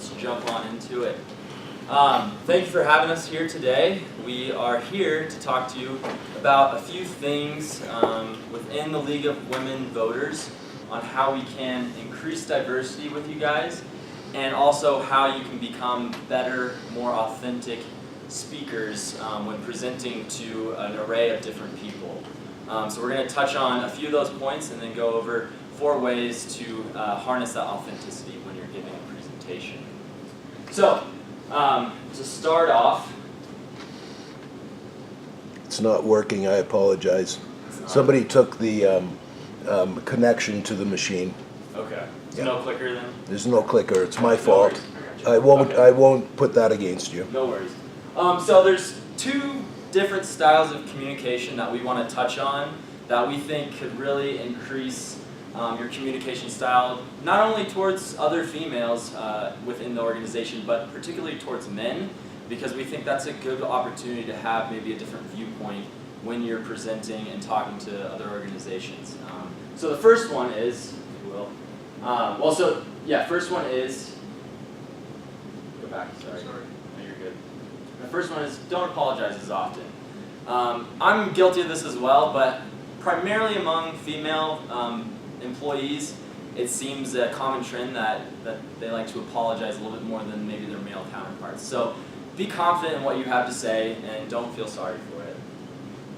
let's jump on into it. Thank you for having us here today. We are here to talk to you about a few things within the League of Women Voters on how we can increase diversity with you guys, and also how you can become better, more authentic speakers when presenting to an array of different people. So we're going to touch on a few of those points and then go over 4 ways to harness that authenticity when you're giving a presentation. So, to start off... It's not working, I apologize. Somebody took the connection to the machine. Okay. So no clicker then? There's no clicker, it's my No fault. worries. I won't put that against you. No worries. So there's 2 different styles of communication that we want to touch on that we think could really increase your communication style, not only towards other females within the organization, but particularly towards men, because we think that's a good opportunity to have maybe a different viewpoint when you're presenting and talking to other organizations. So the first one is, if you will, first one is, go back, sorry. No, you're good. The first one is, don't apologize as often. I'm guilty of this as well, but primarily among female employees, it seems a common trend that they like to apologize a little bit more than maybe their male counterparts. So be confident in what you have to say and don't feel sorry for it.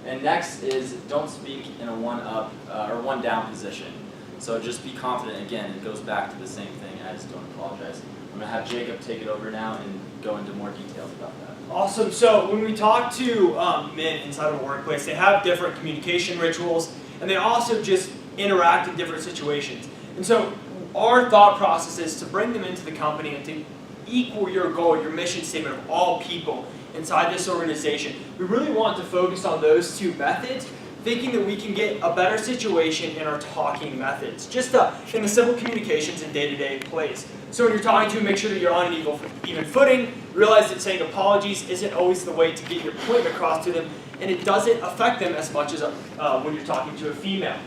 And next is don't speak in a one-up or one-down position. So just be confident. Again, it goes back to the same thing as don't apologize. I'm going to have Jacob take it over now and go into more details about that. Awesome. So when we talk to men inside of a workplace, they have different communication rituals, and they also just interact in different situations. And so our thought process is to bring them into the company and to equal your goal, your mission statement of all people inside this organization. We really want to focus on those 2 methods, thinking that we can get a better situation in our talking methods, just in the simple communications and day-to-day plays. So when you're talking to them, make sure that you're on an even footing. Realize that saying apologies isn't always the way to get your point across to them, and it doesn't affect them as much as when you're talking to a female.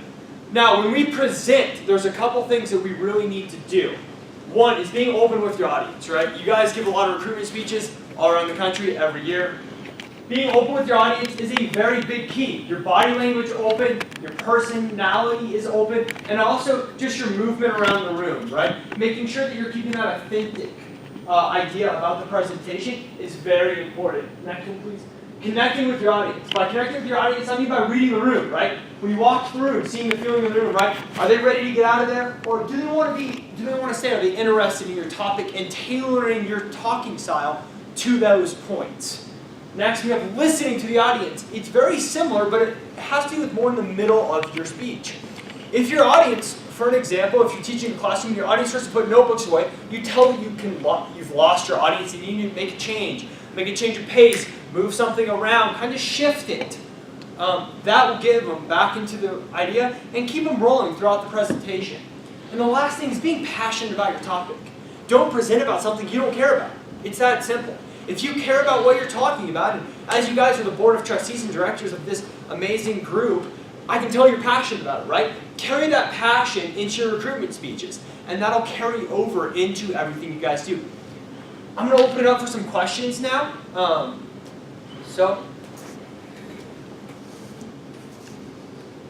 Now, when we present, there's a couple things that we really need to do. One is being open with your audience, right? You guys give a lot of recruitment speeches all around the country every year. Being open with your audience is a very big key. Your body language open, your personality is open, and also just your movement around the room, right? Making sure that you're keeping that authentic idea about the presentation is very important. Next one, please. Connecting with your audience. By connecting with your audience, I mean by reading the room, right? When you walk through the room, seeing the feeling of the room, right? Are they ready to get out of there? Or do they want to stay? Are they interested in your topic and tailoring your talking style to those points? Next, we have listening to the audience. It's very similar, but it has to do with more in the middle of your speech. If your audience, for an example, if you're teaching a classroom and your audience starts to put notebooks away, you tell them you've lost your audience and you need to make a change. Make a change of pace, move something around, kind of shift it. That will get them back into the idea and keep them rolling throughout the presentation. And the last thing is being passionate about your topic. Don't present about something you don't care about. It's that simple. If you care about what you're talking about, and as you guys are the board of trustees and directors of this amazing group, I can tell you're passionate about it, right? Carry that passion into your recruitment speeches, and that'll carry over into everything you guys do. I'm going to open it up for some questions now.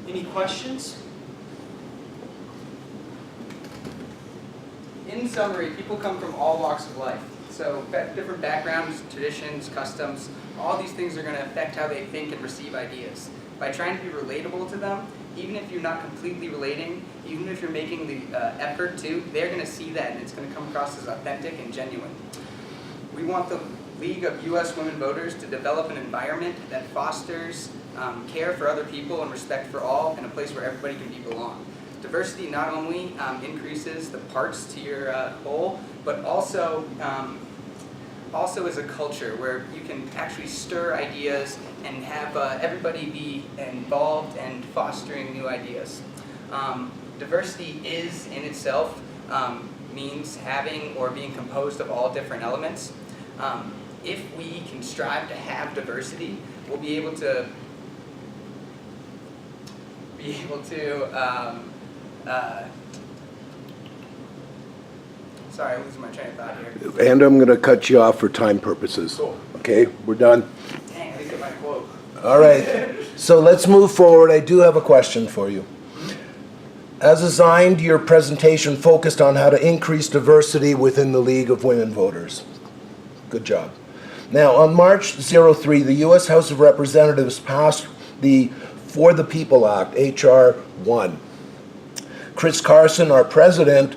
Any questions? In summary, people come from all walks of life. So different backgrounds, traditions, customs, all these things are going to affect how they think and receive ideas. By trying to be relatable to them, even if you're not completely relating, even if you're making the effort to, they're going to see that and it's going to come across as authentic and genuine. We want the League of U.S. Women Voters to develop an environment that fosters care for other people and respect for all, and a place where everybody can belong. Diversity not only increases the parts to your whole, but also is a culture where you can actually stir ideas and have everybody be involved and fostering new ideas. Diversity is in itself means having or being composed of all different elements. If we can strive to have diversity, we'll be able to Sorry, I'm losing my train of thought here. And I'm going to cut you off for time purposes. Cool. Okay, we're done. Dang, I didn't get my quote. All right, so let's move forward. I do have a question for you. As assigned, your presentation focused on how to increase diversity within the League of Women Voters. Good job. Now, on March 03, the U.S. House of Representatives passed the For the People Act, H.R. 1. Chris Carson, our president,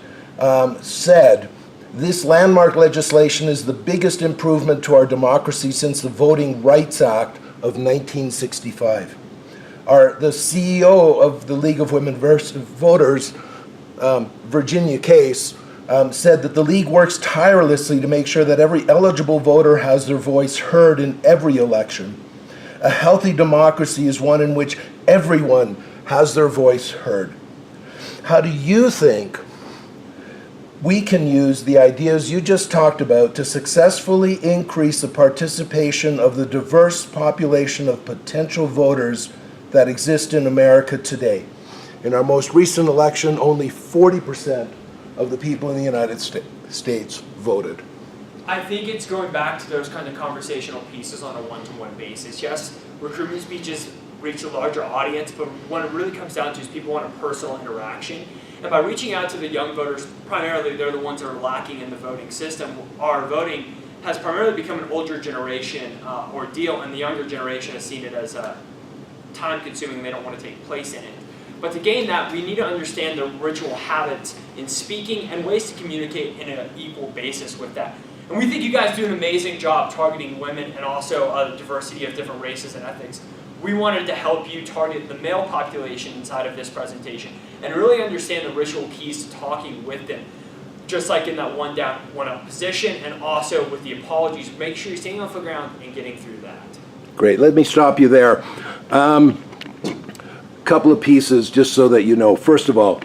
said, "This landmark legislation is the biggest improvement to our democracy since the Voting Rights Act of 1965. The CEO of the League of Women Voters, Virginia Case, said that the League works tirelessly to make sure that every eligible voter has their voice heard in every election. A healthy democracy is one in which everyone has their voice heard." How do you think we can use the ideas you just talked about to successfully increase the participation of the diverse population of potential voters that exist in America today? In our most recent election, only 40% of the people in the United States voted. I think it's going back to those kind of conversational pieces on a one-to-one basis. Yes, recruitment speeches reach a larger audience, but what it really comes down to is people want a personal interaction. And by reaching out to the young voters, primarily they're the ones that are lacking in the voting system. Our voting has primarily become an older generation ordeal, and the younger generation has seen it as time-consuming and they don't want to take place in it. But to gain that, we need to understand the ritual habits in speaking and ways to communicate in an equal basis with that. And we think you guys do an amazing job targeting women and also the diversity of different races and ethics. We wanted to help you target the male population inside of this presentation and really understand the ritual keys to talking with them. Just like in that one down, one up position, and also with the apologies, make sure you're staying off the ground and getting through that. Great, let me stop you there. Couple of pieces just so that you know. First of all,